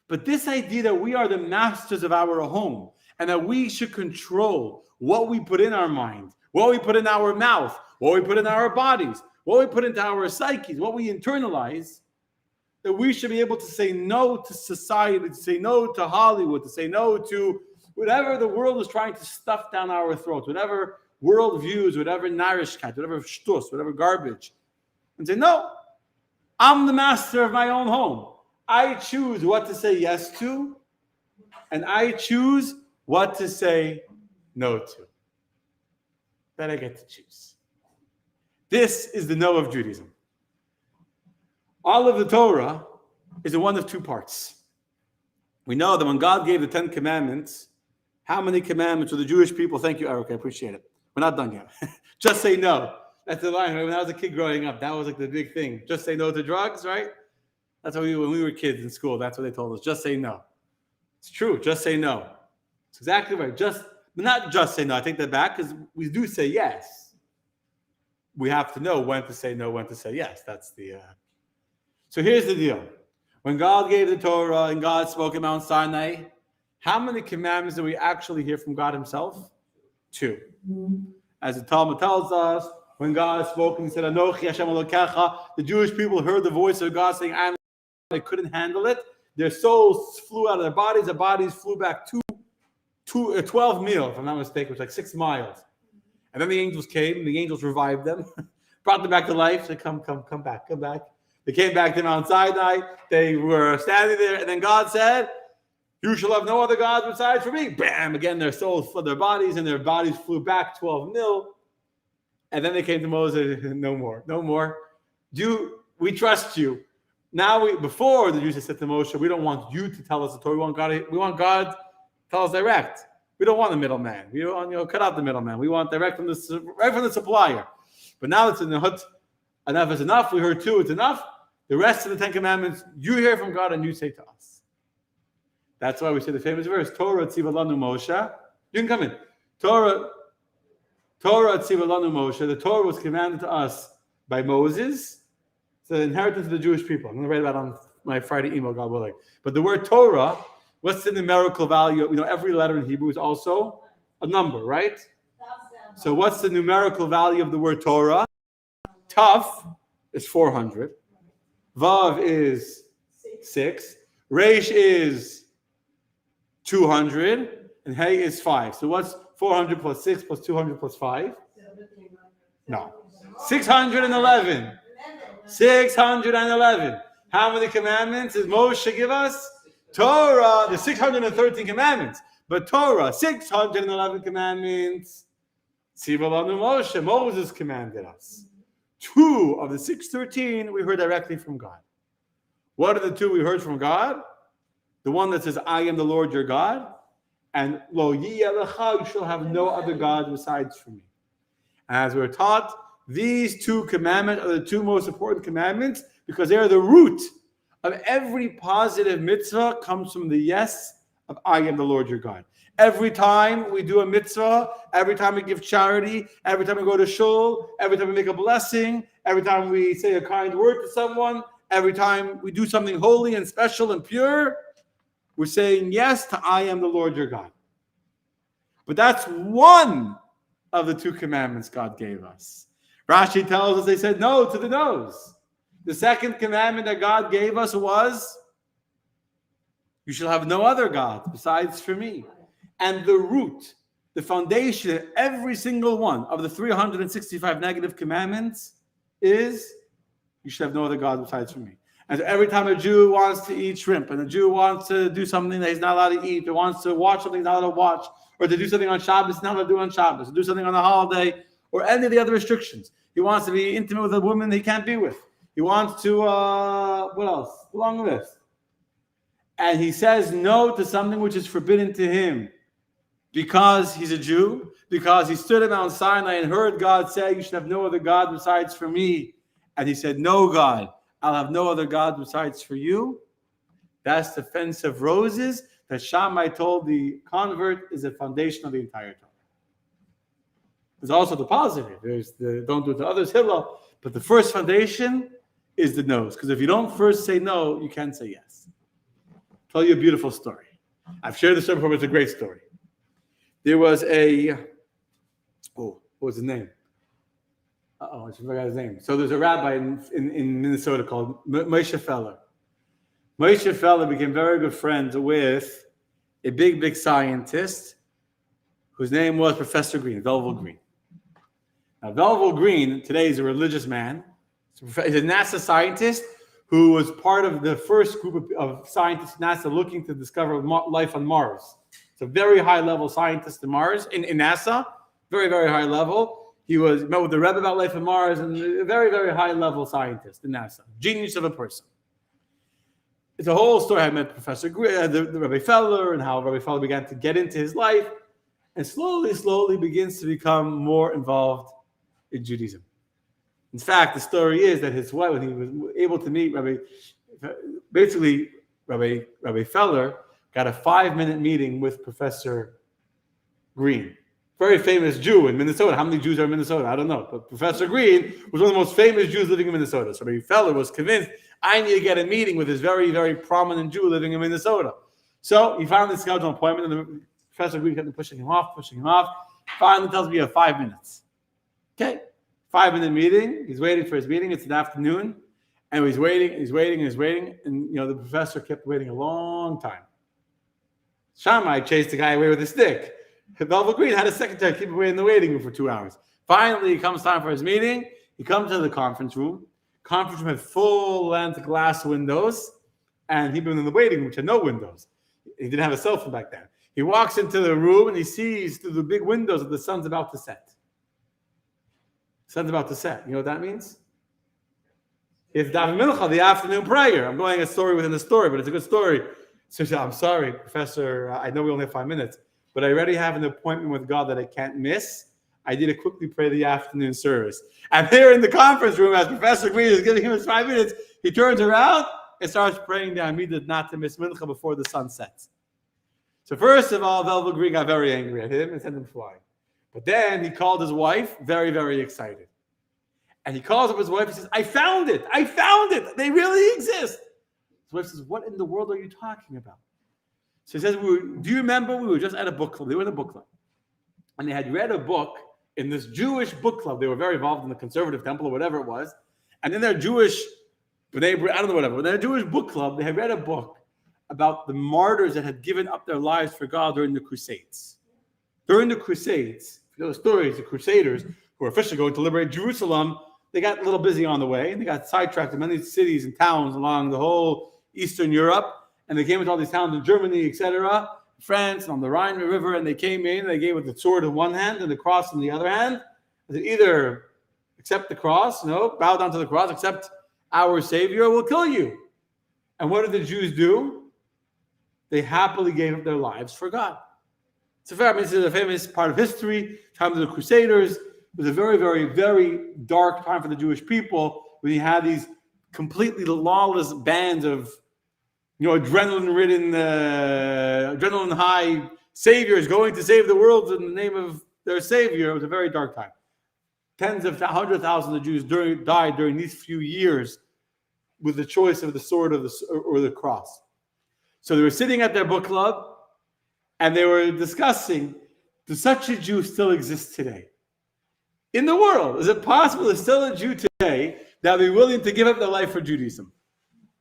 But this idea that we are the masters of our home and that we should control what we put in our mind, what we put in our mouth, what we put in our bodies, what we put into our psyches, what we internalize, that we should be able to say no to society, to say no to Hollywood, to say no to whatever the world is trying to stuff down our throats, whatever world views, whatever narishkeit, whatever shtus, whatever garbage, and say, no, I'm the master of my own home. I choose what to say yes to, and I choose what to say no to. That I get to choose. This is the no of Judaism. All of the Torah is in one of two parts. We know that when God gave the 10 commandments, how many commandments to the Jewish people? Thank you, Eric. I appreciate it. We're not done yet. Just say no. That's the line. When I was a kid growing up, that was like the big thing. Just say no to drugs, right? That's what when we were kids in school, that's what they told us. Just say no. It's true. Just say no. It's exactly right. Not just say no. I take that back because we do say yes. We have to know when to say no, when to say yes. That's the... So here's the deal. When God gave the Torah and God spoke at Mount Sinai, how many commandments do we actually hear from God himself? 2. As the Talmud tells us, when God spoke and said, Anochi Hashem Elokecha, the Jewish people heard the voice of God saying, I am. They couldn't handle it. Their souls flew out of their bodies flew back 12 mil, if I'm not mistaken, which was like 6 miles. And then the angels came, and the angels revived them, brought them back to life, said, come back. They came back to Mount Sinai. They were standing there, and then God said, you shall have no other gods besides for me. Bam! Again, their souls fled their bodies, and their bodies flew back 12 mil. And then they came to Moses, no more. We trust you. Now, before the Jews said to Moshe, we don't want you to tell us the Torah. We want God to tell us direct. We don't want a middleman. We don't want, cut out the middleman. We want direct from the supplier. But now it's enough is enough. We heard 2, it's enough. The rest of the 10 commandments, you hear from God and you say to us. That's why we say the famous verse, Torah tziva lanu Moshe. You can come in. Torah tziva lanu Moshe. The Torah was commanded to us by Moses. It's the inheritance of the Jewish people. I'm going to write about it on my Friday email, God willing. But the word Torah, what's the numerical value? Every letter in Hebrew is also a number, right? So what's the numerical value of the word Torah? Taf is 400. Vav is 6. Reish is 200. And Hey is 5. So what's 400 plus 6 plus 200 plus 5? No. 611. 611. How many commandments did Moshe give us? Torah, the 613 commandments. But Torah, 611 commandments. Tziva lanu Moshe, Moses commanded us. 2 of the 613 we heard directly from God. What are the 2 we heard from God? The one that says, I am the Lord your God. And lo yiyeh lecha, you shall have no other God besides for me. As we're taught, these 2 commandments are the 2 most important commandments because they are the root of every positive mitzvah comes from the yes of I am the Lord your God. Every time we do a mitzvah, every time we give charity, every time we go to shul, every time we make a blessing, every time we say a kind word to someone, every time we do something holy and special and pure, we're saying yes to I am the Lord your God. But that's one of the 2 commandments God gave us. Rashi tells us they said no to the no's. The second commandment that God gave us was, you shall have no other God besides for me. And the root, the foundation of every single one of the 365 negative commandments is, you should have no other God besides for me. And so every time a Jew wants to eat shrimp, and a Jew wants to do something that he's not allowed to eat, or wants to watch something he's not allowed to watch, or to do something on Shabbos he's not allowed to do on Shabbos, to do something on a holiday, or any of the other restrictions. He wants to be intimate with a woman he can't be with. He wants to, what else? Along with this. And he says no to something which is forbidden to him because he's a Jew, because he stood at Mount Sinai and heard God say, you should have no other God besides for me. And he said, no, God, I'll have no other God besides for you. That's the fence of roses that Shammai told the convert is the foundation of the entire Torah. There's also the positive. There's the don't do it to others, Hillel. But the first foundation is the no's. Because if you don't first say no, you can't say yes. I'll tell you a beautiful story. I've shared this story before, but it's a great story. There was What was his name? I forgot his name. So there's a rabbi in Minnesota called Moshe Feller. Moshe Feller became very good friends with a big scientist whose name was Professor Green, Velvel Green. Now, Velvel Green today is a religious man. He's a NASA scientist who was part of the first group of scientists NASA looking to discover life on Mars. It's a very high-level scientist in Mars, in NASA, very high level. He met with the Rebbe about life on Mars, and a very high-level scientist in NASA. Genius of a person. It's a whole story. I met Professor the Rabbi Feller, and how Rabbi Feller began to get into his life, and slowly begins to become more involved in Judaism. In fact, the story is that his wife, when he was able to meet Rabbi Feller, got a 5-minute meeting with Professor Green. Very famous Jew in Minnesota. How many Jews are in Minnesota? I don't know. But Professor Green was one of the most famous Jews living in Minnesota. So Rabbi Feller was convinced, I need to get a meeting with this very prominent Jew living in Minnesota. So he finally scheduled an appointment, and Professor Green kept pushing him off. Finally tells me you have 5 minutes. Okay. 5-minute meeting. He's waiting for his meeting. It's an afternoon. And he's waiting. And, the professor kept waiting a long time. Shammai chased the guy away with a stick. Velvet Green had a secretary keep away in the waiting room for 2 hours. Finally, it comes time for his meeting. He comes to the conference room. Conference room had full-length glass windows. And he'd been in the waiting room, which had no windows. He didn't have a cell phone back then. He walks into the room and he sees through the big windows that the sun's about to set. Sun's about to set. You know what that means? It's Daven Mincha, the afternoon prayer. I'm going a story within a story, but it's a good story. So he said, I'm sorry, Professor, I know we only have 5 minutes, but I already have an appointment with God that I can't miss. I need to quickly pray the afternoon service. And there in the conference room, as Professor Green is giving him his 5 minutes, he turns around and starts praying down Amidah not to miss Mincha before the sun sets. So first of all, Velvet Green got very angry at him and sent him flying. But then he called his wife, very excited. And he calls up his wife and says, I found it. They really exist. His wife says, what in the world are you talking about? So he says, do you remember we were just at a book club? They were in a book club. And they had read a book in this Jewish book club. They were very involved in the conservative temple or whatever it was. And in their Jewish, I don't know whatever, in their Jewish book club, they had read a book about the martyrs that had given up their lives for God during the Crusades. During the Crusades, the stories, the Crusaders, who were officially going to liberate Jerusalem, they got a little busy on the way, and they got sidetracked in many cities and towns along the whole Eastern Europe, and they came into all these towns in Germany, etc., France, and on the Rhine River, and they came in, they gave with the sword in one hand and the cross in the other hand. They said, either accept the cross, bow down to the cross, accept our Savior, or we'll kill you. And what did the Jews do? They happily gave up their lives for God. This is a famous part of history. Time of the Crusaders. It was a very dark time for the Jewish people when you had these completely lawless bands of, adrenaline-ridden, adrenaline-high saviors going to save the world in the name of their Savior. It was a very dark time. Hundreds of thousands of Jews died during these few years with the choice of the sword or the cross. So they were sitting at their book club, and they were discussing, does such a Jew still exist today? In the world, is it possible there's still a Jew today that would be willing to give up their life for Judaism?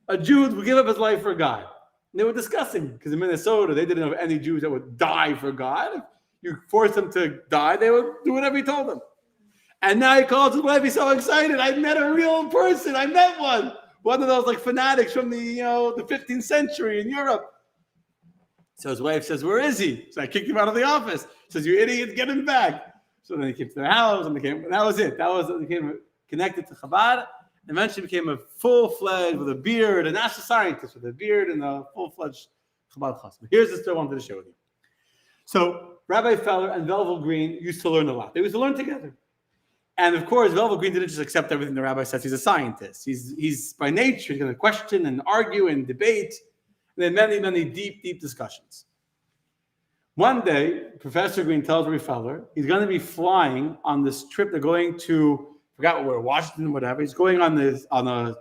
A Jew would give up his life for God. And they were discussing, because in Minnesota, they didn't have any Jews that would die for God. If you forced them to die, they would do whatever he told them. And now he calls his wife, he's so excited. I met a real person. I met one. One of those fanatics from the 15th century in Europe. So his wife says, where is he? So I kicked him out of the office. He says, you idiot, get him back. So then he came to their house, and that was it. He became connected to Chabad, and eventually became a full-fledged, with a beard, a NASA scientist with a beard and a full-fledged Chabad chassid. Here's the story I wanted to share with you. So Rabbi Feller and Velvel Green used to learn a lot. They used to learn together. And of course, Velvel Green didn't just accept everything the rabbi says. He's a scientist. He's by nature, he's going to question and argue and debate. And then many deep discussions. One day, Professor Green tells Rabbi Feller he's going to be flying on this trip. They're going to, forgot where, Washington, whatever. He's going on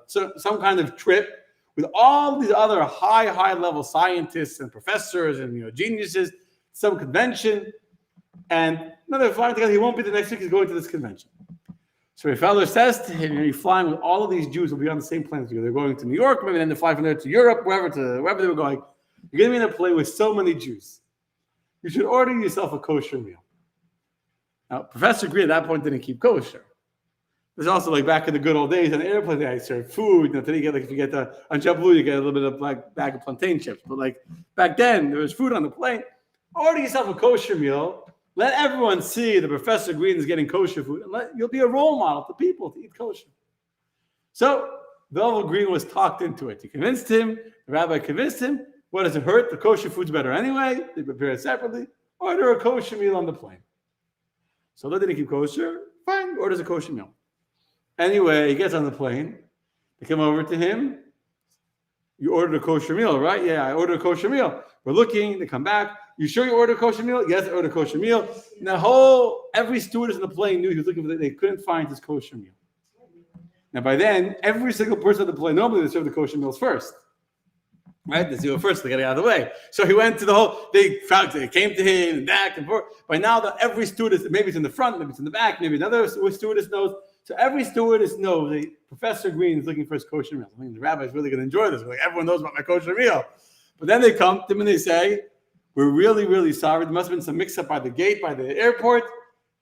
some kind of trip with all these other high level scientists and professors and geniuses, some convention. And no, they're flying together. He won't be the next week. He's going to this convention. So a fellow says to him, you're flying with all of these Jews will be on the same plane as you. They're going to New York, maybe then they fly from there to Europe, wherever they were going. You're going to be in a plane with so many Jews. You should order yourself a kosher meal. Now, Professor Green at that point didn't keep kosher. There's also like back in the good old days on the airplane, they serve food. Today you get if you get on JetBlue, you get a little bit of like bag of plantain chips. But like back then, there was food on the plane. Order yourself a kosher meal. Let everyone see that Professor Green is getting kosher food, and you'll be a role model to people to eat kosher. So Velvet Green was talked into it. He convinced him. The rabbi convinced him. What does it hurt? The kosher food's better anyway. They prepare it separately. Order a kosher meal on the plane. So they didn't keep kosher. Fine, orders a kosher meal. Anyway, he gets on the plane. They come over to him. You ordered a kosher meal, right? Yeah, I ordered a kosher meal. We're looking. They come back. You sure you ordered a kosher meal? Yes, I ordered a kosher meal. And every stewardess in the plane knew he was looking for they couldn't find his kosher meal. Now, by then, every single person on the plane, normally they serve the kosher meals first. Right? They do it first. They got to get out of the way. So he went to they came to him and back and forth. By now, every stewardess, maybe it's in the front, maybe it's in the back, maybe another stewardess knows. So every stewardess knows that Professor Green is looking for his kosher meal. I mean, the rabbi is really going to enjoy this. Like, everyone knows about my kosher meal. But then they come to him and they say, we're really, really sorry. There must have been some mix-up by the gate, by the airport.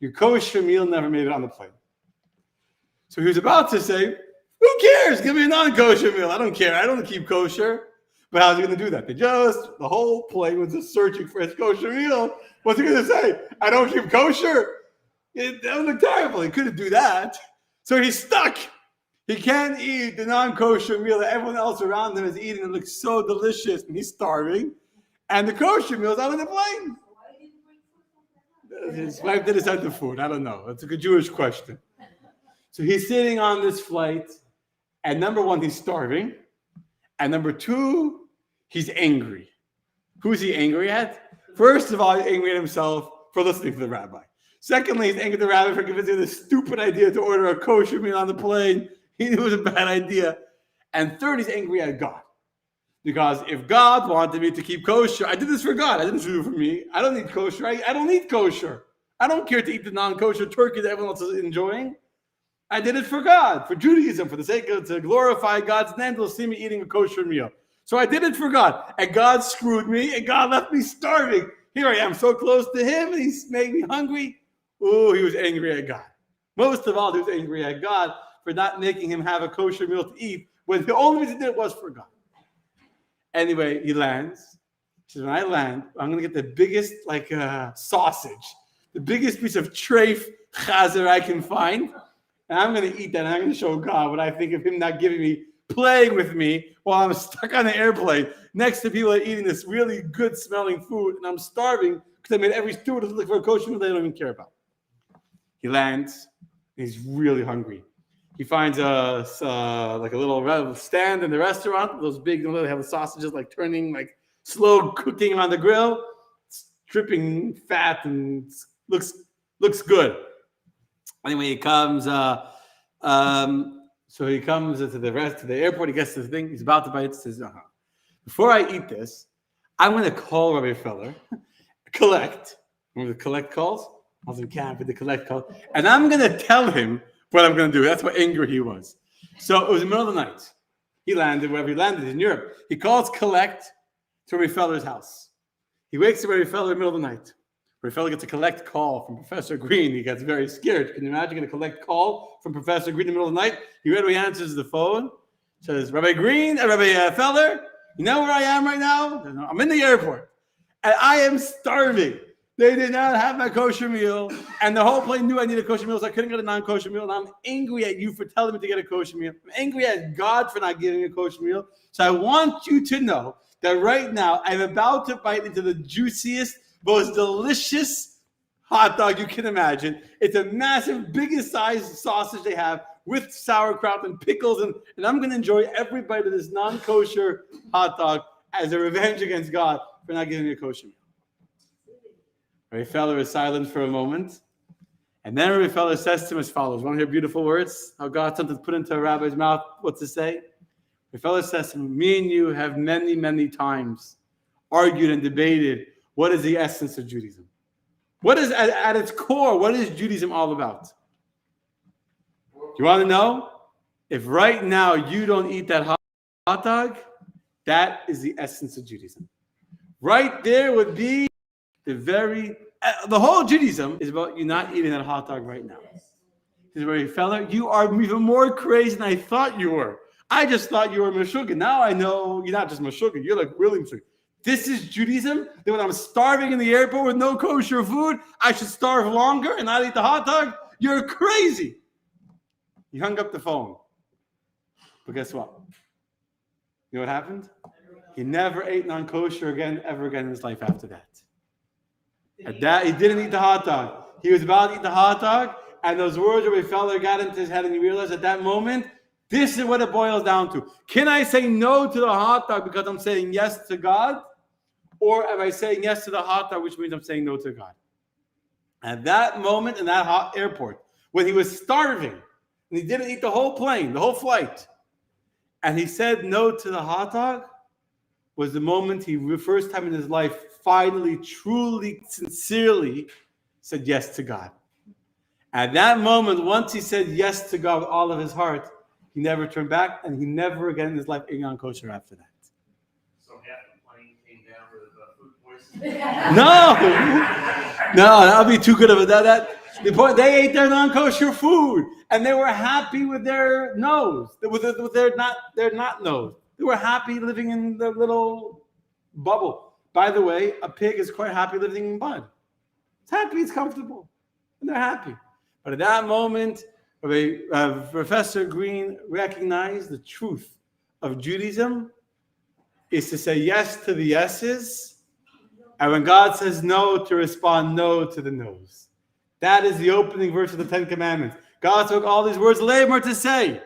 Your kosher meal never made it on the plane. So he was about to say, who cares? Give me a non-kosher meal. I don't care. I don't keep kosher. But how's he going to do that? The whole plane was just searching for his kosher meal. What's he going to say? I don't keep kosher? That would look terrible. He couldn't do that. So he's stuck. He can't eat the non-kosher meal that everyone else around him is eating. It looks so delicious, and he's starving. And the kosher meal is out on the plane. His wife did decide the food. I don't know. That's a good Jewish question. So he's sitting on this flight, and number one, he's starving. And number two, he's angry. Who's he angry at? First of all, he's angry at himself for listening to the rabbi. Secondly, he's angry at the rabbi for convincing him the stupid idea to order a kosher meal on the plane. He knew it was a bad idea. And third, he's angry at God. Because if God wanted me to keep kosher, I did this for God. I didn't do it for me. I don't need kosher. I don't need kosher. I don't care to eat the non-kosher turkey that everyone else is enjoying. I did it for God, for Judaism, for the sake of to glorify God's name. They'll see me eating a kosher meal. So I did it for God. And God screwed me, and God left me starving. Here I am, so close to him, and he's made me hungry. Oh, he was angry at God. Most of all, he was angry at God for not making him have a kosher meal to eat when the only reason he did it was for God. Anyway, he lands. He says, when I land, I'm going to get the biggest sausage, the biggest piece of treif chazer I can find, and I'm going to eat that, and I'm going to show God what I think of him not giving me, playing with me while I'm stuck on the airplane next to people that are eating this really good-smelling food, and I'm starving because I made every steward look for a kosher meal they don't even care about. He lands. He's really hungry. He finds a little stand in the restaurant. Those big, they have the sausages like turning, like slow cooking on the grill. It's dripping fat and looks good. Anyway, he comes. So he comes to the airport. He gets to the thing. He's about to bite. He says, before I eat this, I'm going to call Rabbi Feller, collect. Remember the collect calls? I was in camp with the collect call. And I'm going to tell him what I'm going to do. That's how angry he was. So it was the middle of the night. He landed wherever he landed in Europe. He calls collect to Rabbi Feller's house. He wakes up Rabbi Feller in the middle of the night. Rabbi Feller gets a collect call from Professor Green. He gets very scared. Can you imagine getting a collect call from Professor Green in the middle of the night? He readily answers the phone. Says, Rabbi Feller, you know where I am right now? I'm in the airport. And I am starving. They did not have my kosher meal, and the whole plane knew I needed a kosher meal, so I couldn't get a non-kosher meal, and I'm angry at you for telling me to get a kosher meal. I'm angry at God for not giving me a kosher meal. So I want you to know that right now I'm about to bite into the juiciest, most delicious hot dog you can imagine. It's a massive, biggest size sausage they have with sauerkraut and pickles, and I'm going to enjoy every bite of this non-kosher hot dog as a revenge against God for not giving me a kosher meal. Rabbi Feller is silent for a moment. And then Rabbi Feller says to him as follows. Want to hear beautiful words? How God something put into a rabbi's mouth, what to say? Rabbi Feller says to him, me and you have many, many times argued and debated what is the essence of Judaism. What is at its core? What is Judaism all about? You want to know? If right now you don't eat that hot dog, that is the essence of Judaism. Right there would be the whole Judaism is about you not eating that hot dog right now. He's very fella, you are even more crazy than I thought you were. I just thought you were Meshuggah. Now I know you're not just Meshuggah, you're like really Meshuggah. This is Judaism? That when I'm starving in the airport with no kosher food, I should starve longer and not eat the hot dog? You're crazy. He hung up the phone. But guess what? You know what happened? He never ate non-kosher ever again in his life after that. At that, he didn't eat the hot dog. He was about to eat the hot dog, and those words of a fella got into his head, and he realized at that moment, this is what it boils down to. Can I say no to the hot dog because I'm saying yes to God? Or am I saying yes to the hot dog, which means I'm saying no to God? At that moment in that hot airport, when he was starving, and he didn't eat the whole plane, the whole flight, and he said no to the hot dog, was the moment he, the first time in his life, finally, truly, sincerely said yes to God. At that moment, once he said yes to God with all of his heart, he never turned back, and he never again in his life ate non-kosher after that. So half the plane came down with food poisoning? No, that would be too good of a the point. They ate their non-kosher food, and they were happy with their nose, with their not nose. They were happy living in their little bubble. By the way, a pig is quite happy living in mud. It's happy, it's comfortable, and they're happy. But at that moment, Professor Green recognized the truth of Judaism is to say yes to the yeses, and when God says no, to respond no to the no's. That is the opening verse of the Ten Commandments. God took all these words, labor to say.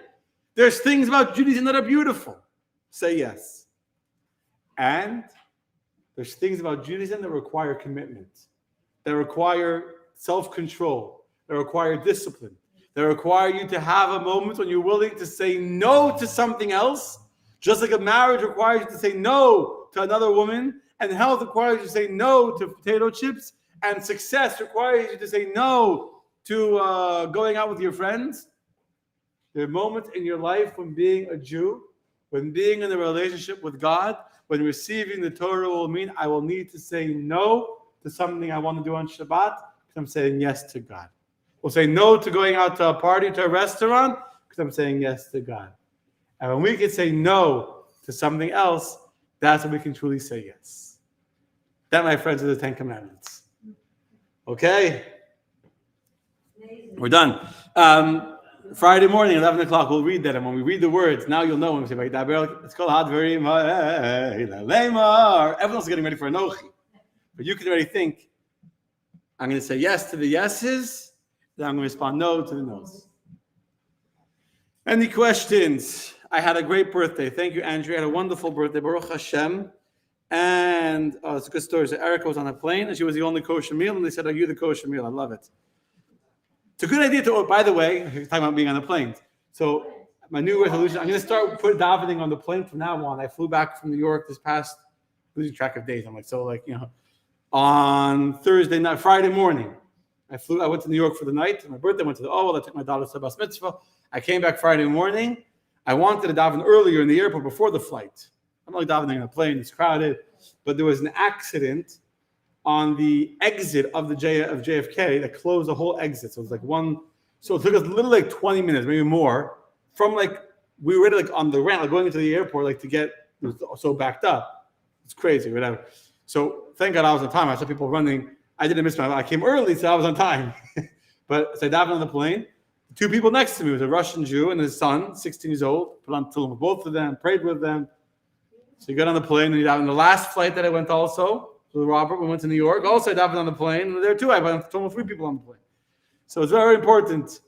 There's things about Judaism that are beautiful. Say yes. And there's things about Judaism that require commitment, that require self-control, that require discipline, that require you to have a moment when you're willing to say no to something else, just like a marriage requires you to say no to another woman, and health requires you to say no to potato chips, and success requires you to say no to going out with your friends. There are moments in your life when being a Jew, when being in a relationship with God, when receiving the Torah will mean I will need to say no to something I want to do on Shabbat because I'm saying yes to God. We'll say no to going out to a party, to a restaurant, because I'm saying yes to God. And when we can say no to something else, that's when we can truly say yes. That, my friends, are the Ten Commandments. Okay? We're done. Friday morning, 11 o'clock, we'll read that. And when we read the words, now you'll know when we say, it's called Hadverim Lemar. Everyone's getting ready for Anochi. But you can already think, I'm going to say yes to the yeses, then I'm going to respond no to the no's. Any questions? I had a great birthday. Thank you, Andrea. I had a wonderful birthday. Baruch Hashem. And it's a good story. So Erica was on a plane, and she was the only kosher meal, and they said, are you the kosher meal? I love it. It's a good idea to, by the way, talking about being on the plane. So my new resolution, I'm going to start putting davening on the plane from now on. I flew back from New York this past, losing track of days. I'm like, on Thursday night, Friday morning, I went to New York for the night. My birthday, went to the Oval. I took my daughter to Bas Mitzvah. I came back Friday morning. I wanted to daven earlier in the airport before the flight. I'm not davening on a plane, it's crowded. But there was an accident on the exit of JFK that closed the whole exit. So it was like so it took us literally like 20 minutes, maybe more, from we were on the ramp, going into the airport, to get, it was so backed up. It's crazy, whatever. So thank God I was on time. I saw people running. I didn't miss I came early, so I was on time. But so I davened on the plane. Two people next to me was a Russian Jew and his son, 16 years old, put on tefillin with both of them, prayed with them. So you got on the plane, and you davened. The last flight that I went also, with Robert, we went to New York. Also, I davened on the plane. And there too, I went to 3 people on the plane. So it's very important.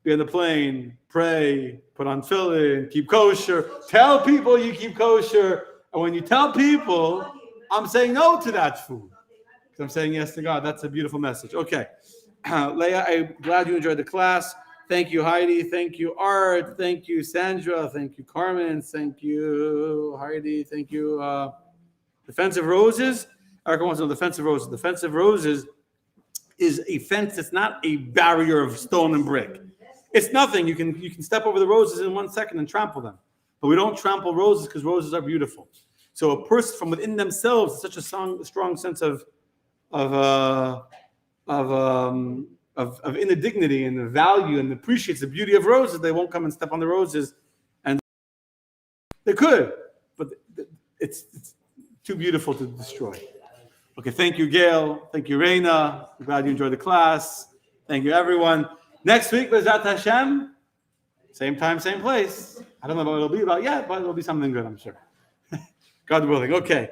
Be on the plane, pray, put on tefillin, keep kosher. Tell people you keep kosher. And when you tell people, I'm saying no to that food. Because I'm saying yes to God. That's a beautiful message. Okay. Leah, I'm glad you enjoyed the class. Thank you, Heidi. Thank you, Art. Thank you, Sandra. Thank you, Carmen. Thank you, Heidi. Thank you, Defensive Roses. Erica wants to know Defensive Roses. Defensive Roses is a fence. It's not a barrier of stone and brick. It's nothing. You can step over the roses in 1 second and trample them. But we don't trample roses because roses are beautiful. So a person from within themselves, such a strong sense of inner dignity and the value and appreciates the beauty of roses, they won't come and step on the roses. And they could, but it's too beautiful to destroy. Okay, thank you, Gail. Thank you, Reina. I'm glad you enjoyed the class. Thank you, everyone. Next week, Bezrat Hashem, same time, same place. I don't know what it'll be about yet, but it'll be something good, I'm sure. God willing. Okay.